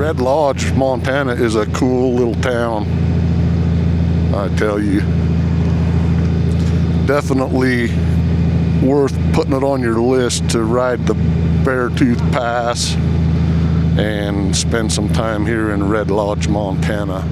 Red Lodge, Montana is a cool little town, I tell you. Definitely worth putting it on your list to ride the Beartooth Pass and spend some time here in Red Lodge, Montana.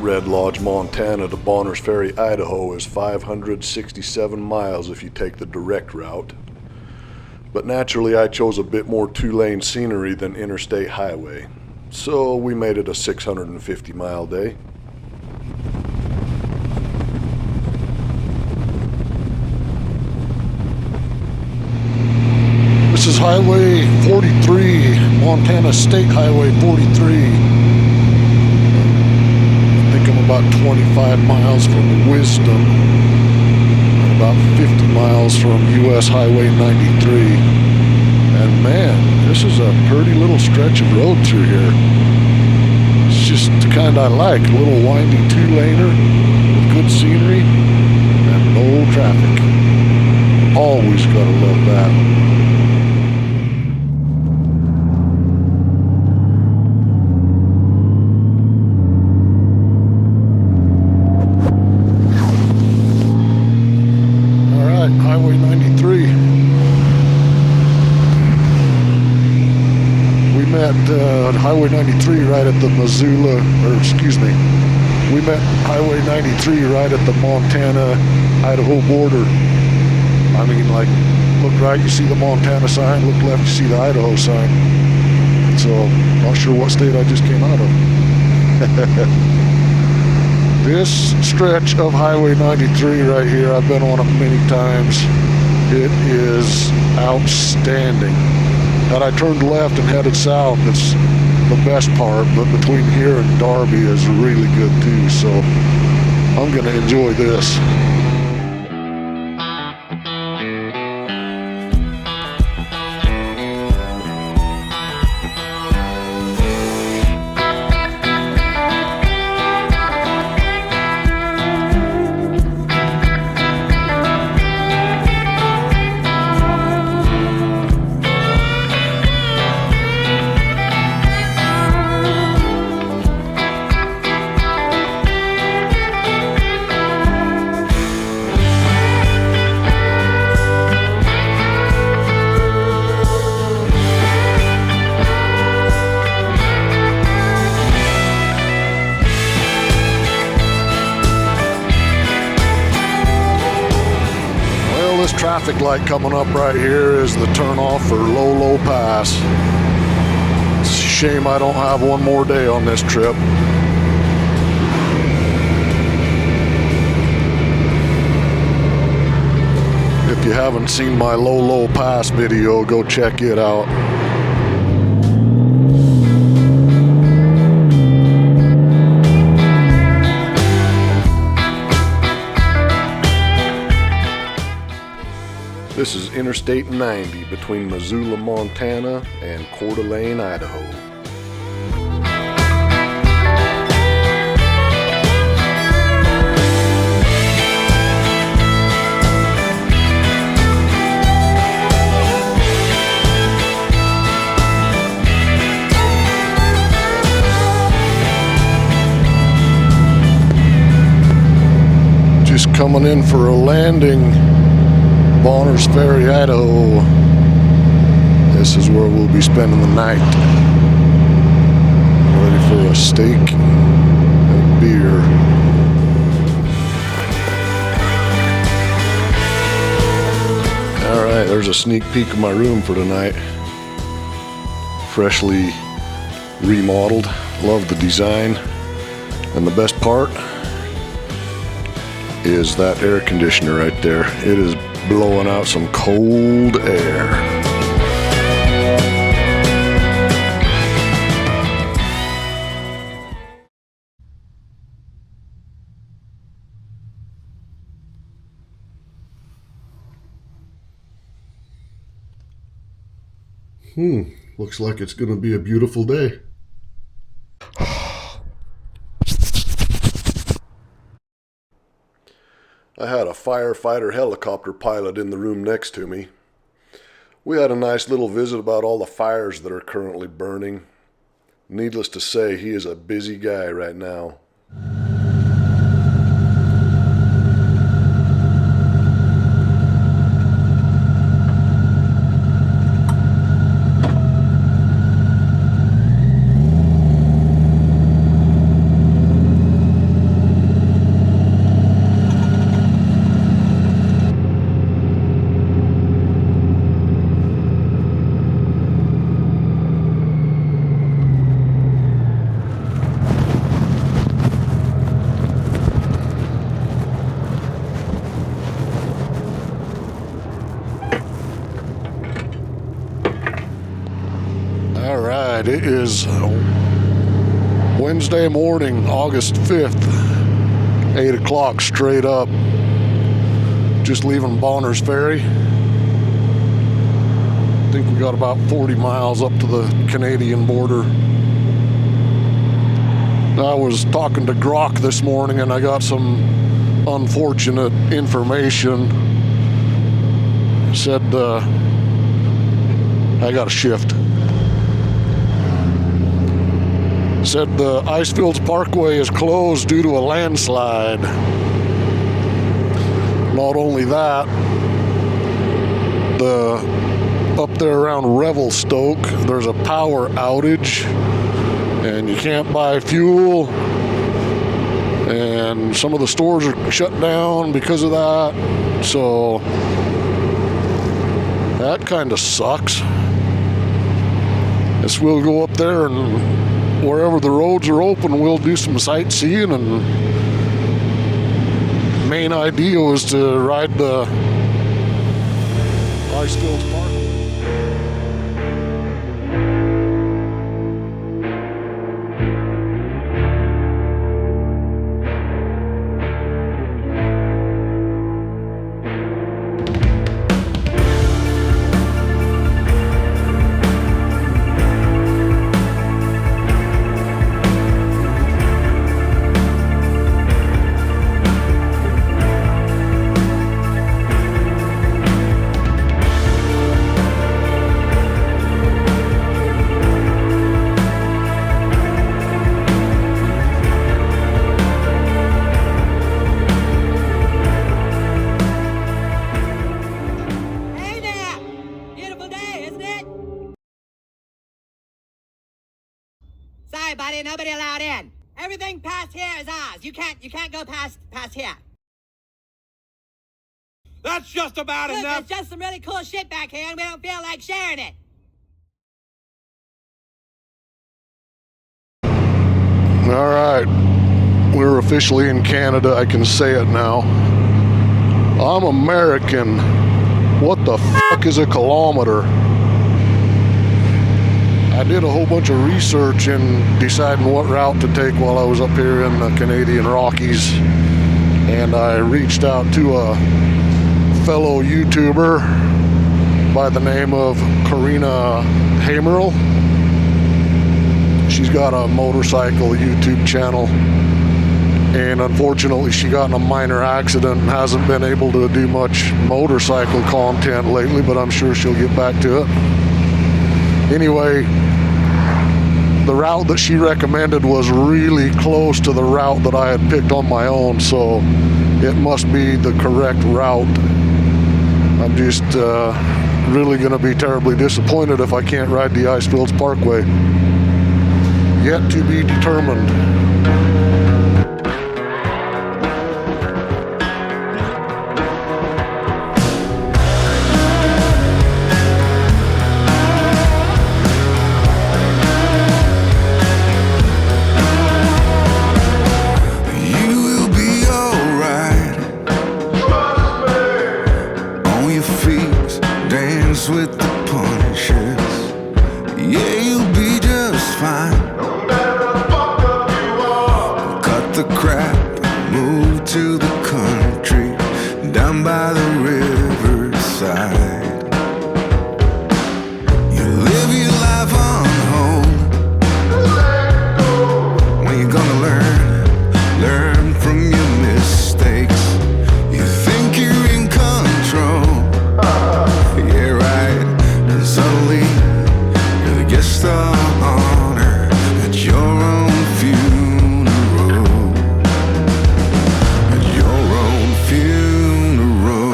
Red Lodge, Montana to Bonners Ferry, Idaho is 567 miles if you take the direct route. But naturally I chose a bit more two-lane scenery than interstate highway, so we made it a 650-mile day. This is Highway 43, Montana State Highway 43. I'm about 25 miles from Wisdom and about 50 miles from US Highway 93. And man, this is a pretty little stretch of road through here. It's just the kind I like, a little windy two-laner with good scenery and no traffic. Always gotta love that. Highway 93. We met Highway 93 right at the Missoula, we met Highway 93 right at the Montana-Idaho border. I mean, like, look right, you see the Montana sign, look left, you see the Idaho sign. So, not sure what state I just came out of. This stretch of Highway 93 right here, I've been on it many times. It is outstanding. Had I turned left and headed south, it's the best part, but between here and Darby is really good too, so I'm gonna enjoy this. Traffic light coming up right here is the turnoff for Lolo Pass. It's a shame I don't have one more day on this trip. If you haven't seen my Lolo Pass video, go check it out. This is Interstate 90 between Missoula, Montana and Coeur d'Alene, Idaho. Just coming in for a landing, Bonners Ferry, Idaho. This is where we'll be spending the night. Ready for a steak and beer. Alright, there's a sneak peek of my room for tonight. Freshly remodeled. Love the design. And the best part is that air conditioner right there. It is blowing out some cold air. Looks like it's gonna be a beautiful day. I had a firefighter helicopter pilot in the room next to me. We had a nice little visit about all the fires that are currently burning. Needless to say, he is a busy guy right now. Alright, it is Wednesday morning, August 5th, 8 o'clock straight up. Just leaving Bonners Ferry. I think we got about 40 miles up to the Canadian border. I was talking to Grok this morning and I got some unfortunate information. Said I got a shift. Said the Icefields Parkway is closed due to a landslide. Not only that, up there around Revelstoke, there's a power outage and you can't buy fuel, and some of the stores are shut down because of that. So that kind of sucks. Guess we'll go up there and wherever the roads are open, we'll do some sightseeing, and main idea was to ride the Icefields Park. Sorry, buddy, nobody allowed in. Everything past here is ours. You can't go past here. That's just about Look, enough. there's just some really cool shit back here, and we don't feel like sharing it. All right, we're officially in Canada. I can say it now. I'm American. What the fuck is a kilometer? I did a whole bunch of research in deciding what route to take while I was up here in the Canadian Rockies, and I reached out to a fellow YouTuber by the name of Karina Hamerl. She's got a motorcycle YouTube channel, and unfortunately she got in a minor accident and hasn't been able to do much motorcycle content lately, but I'm sure she'll get back to it. Anyway, the route that she recommended was really close to the route that I had picked on my own, so it must be the correct route. I'm just really going to be terribly disappointed if I can't ride the Icefields Parkway. Yet to be determined. With the punches, yeah, you'll be just fine. No matter how fucked up you are. Cut the crap, move to the country, down by the riverside. You live your life on hold. When you gonna learn from your mistakes. You think you're in control. Yeah, right. And suddenly you're the guest of honor at your own funeral. At your own funeral.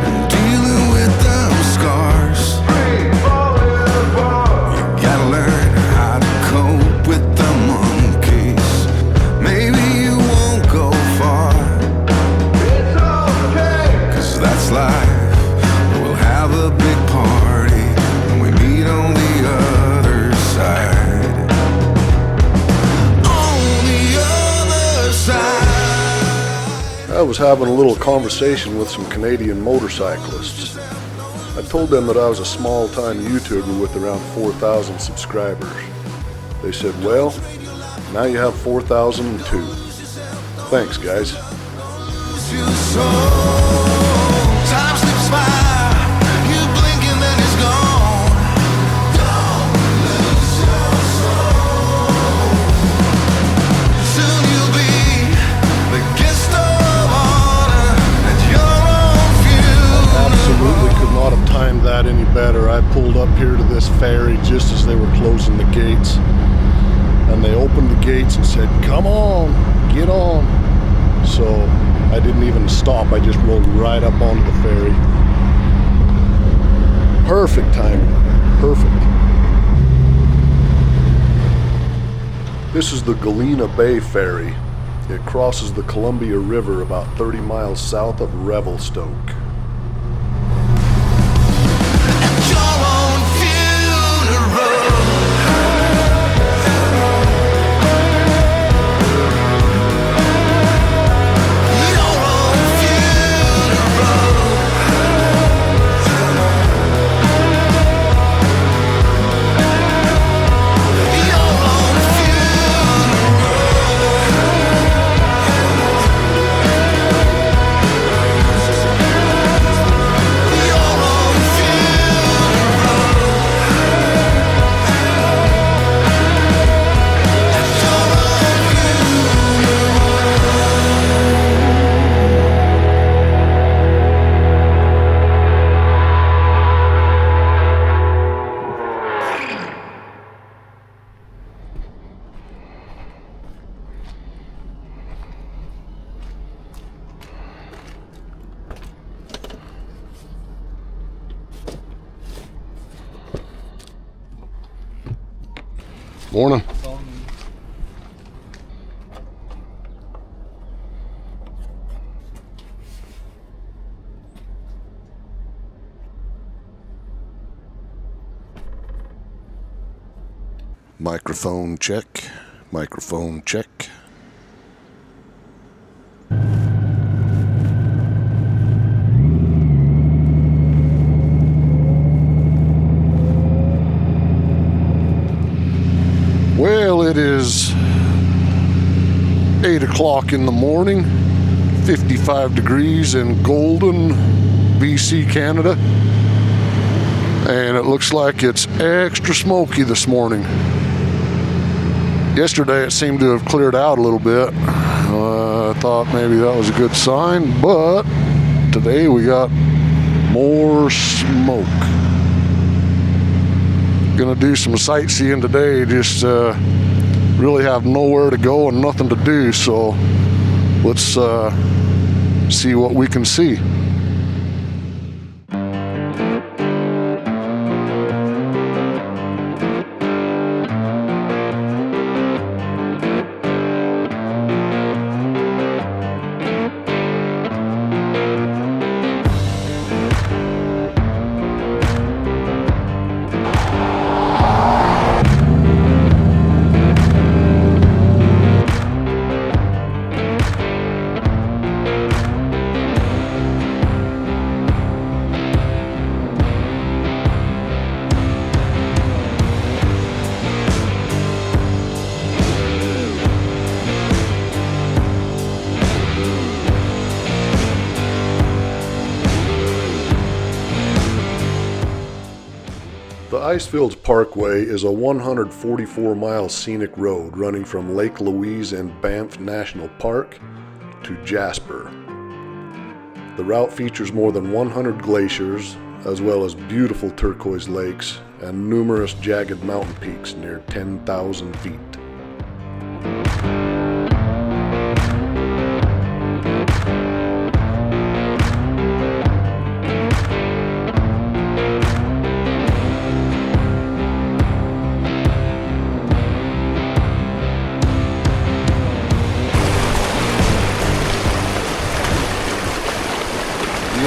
And dealing with those scars, you gotta learn how to cope with the monkeys. Maybe you won't go far. It's okay, 'cause that's life. We'll have a big party when we meet on the other side. On the other side. I was having a little conversation with some Canadian motorcyclists. I told them that I was a small-time YouTuber with around 4,000 subscribers. They said, well, now you have 4,002. Thanks, guys. Time slips by, you blink and then it's gone. Don't lose your soul. Soon you'll be the guest of honor at your own funeral. Absolutely could not have timed that any better. I pulled up here to this ferry just as they were closing the gates. And they opened the gates and said, come on, get on. So I didn't even stop. I just rolled right up onto the ferry. Perfect timing. Perfect. This is the Galena Bay Ferry. It crosses the Columbia River about 30 miles south of Revelstoke. At your own funeral. Your own funeral. Your own Morning. Microphone check. Microphone check. Well, it is 8 o'clock in the morning, 55 degrees in Golden, BC, Canada. And it looks like it's extra smoky this morning. Yesterday it seemed to have cleared out a little bit. I thought maybe that was a good sign, but today we got more smoke. Gonna do some sightseeing today, just really have nowhere to go and nothing to do, so let's see what we can see. The Icefields Parkway is a 144-mile scenic road running from Lake Louise and Banff National Park to Jasper. The route features more than 100 glaciers, as well as beautiful turquoise lakes and numerous jagged mountain peaks near 10,000 feet.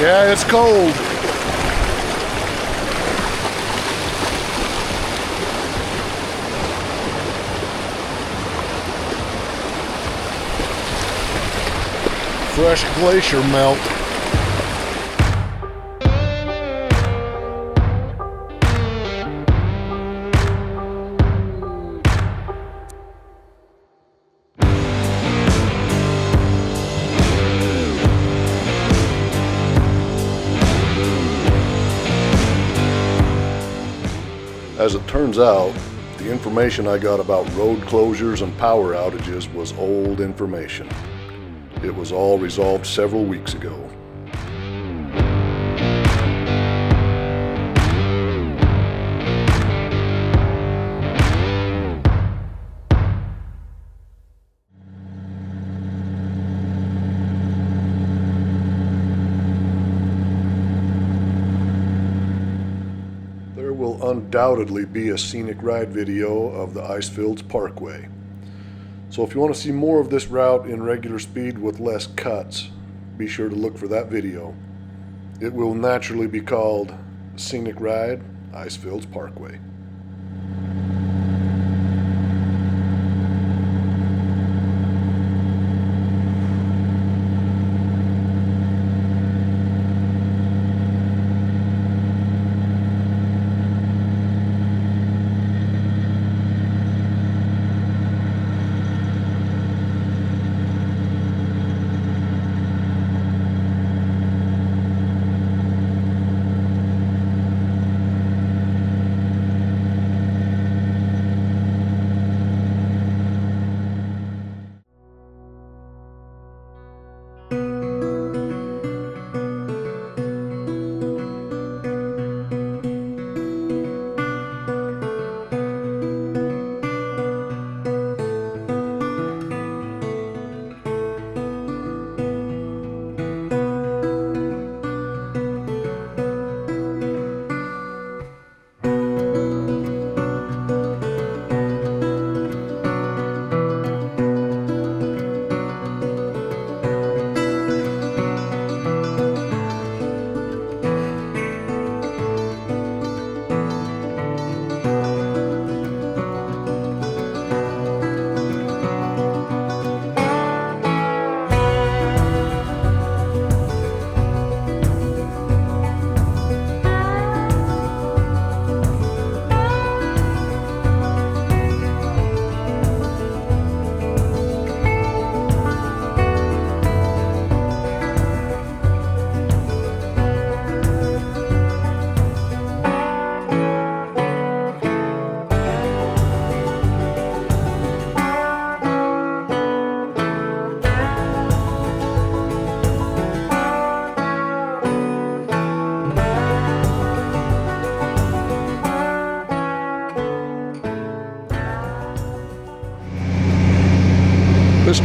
Yeah, it's cold. Fresh glacier melt. As it turns out, the information I got about road closures and power outages was old information. It was all resolved several weeks ago. There will undoubtedly be a scenic ride video of the Icefields Parkway. So if you want to see more of this route in regular speed with less cuts, be sure to look for that video. It will naturally be called Scenic Ride Icefields Parkway.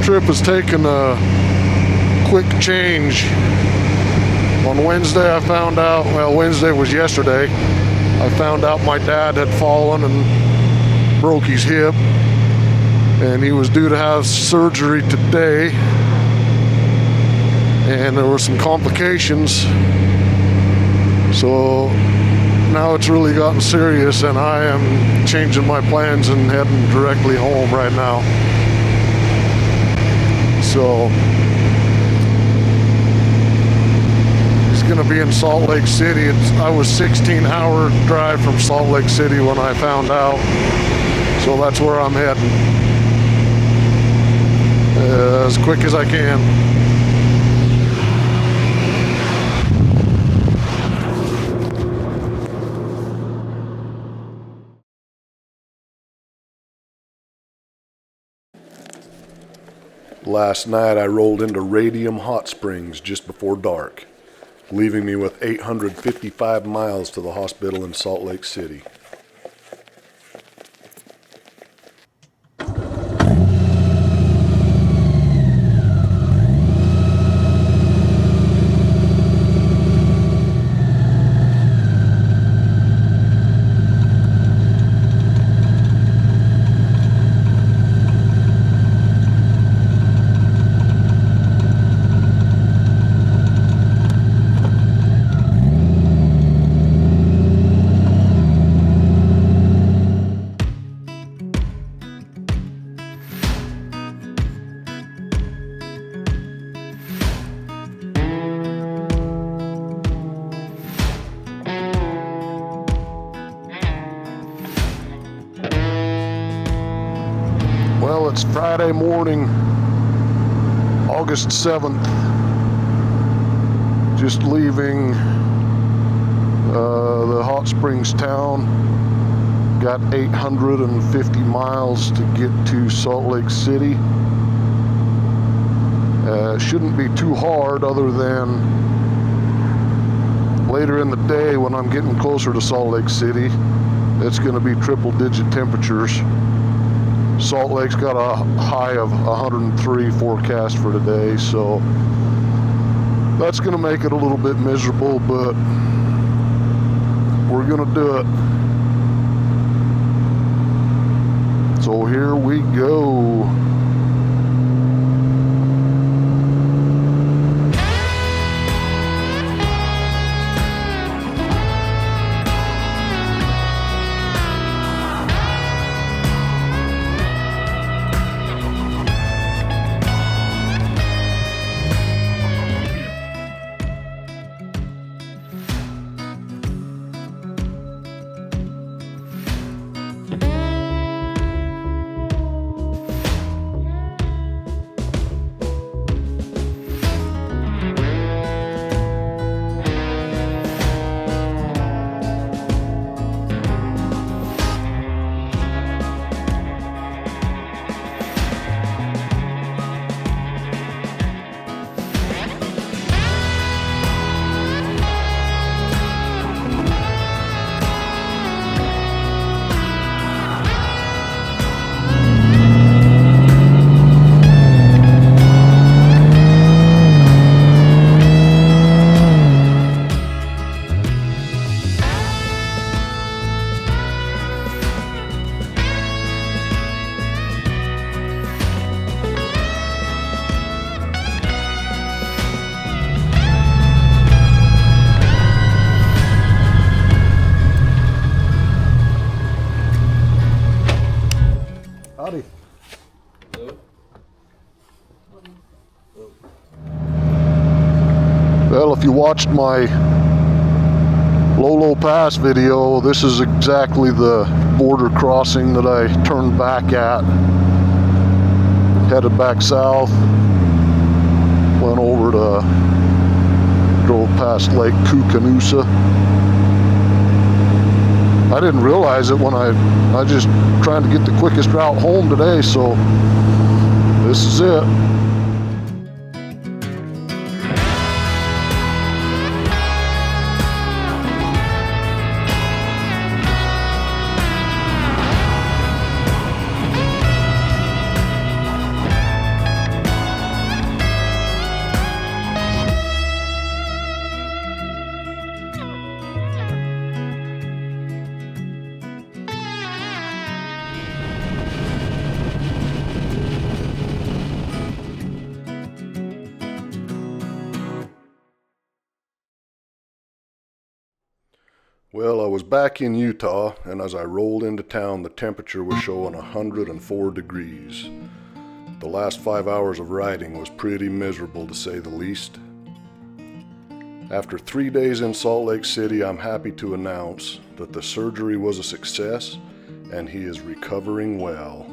trip has taken a quick change. On Wednesday I found out, well, Wednesday was yesterday, I found out my dad had fallen and broke his hip, and he was due to have surgery today, and there were some complications. So now it's really gotten serious, and I am changing my plans and heading directly home right now. So he's going to be in Salt Lake City. I was 16-hour drive from Salt Lake City when I found out, so that's where I'm heading as quick as I can. Last night I rolled into Radium Hot Springs just before dark, leaving me with 855 miles to the hospital in Salt Lake City. Well, it's Friday morning, August 7th. Just leaving the Hot Springs town. Got 850 miles to get to Salt Lake City. Shouldn't be too hard, other than later in the day when I'm getting closer to Salt Lake City, it's going to be triple-digit temperatures. Salt Lake's got a high of 103 forecast for today, so that's going to make it a little bit miserable, but we're going to do it. So here we go. Howdy. Well, if you watched my Lolo Pass video, this is exactly the border crossing that I turned back at. Headed back south, went over to, drove past Lake Koocanusa. I didn't realize it when I just trying to get the quickest route home today, so this is it. Well, I was back in Utah, and as I rolled into town, the temperature was showing 104 degrees. The last 5 hours of riding was pretty miserable, to say the least. After 3 days in Salt Lake City, I'm happy to announce that the surgery was a success, and he is recovering well.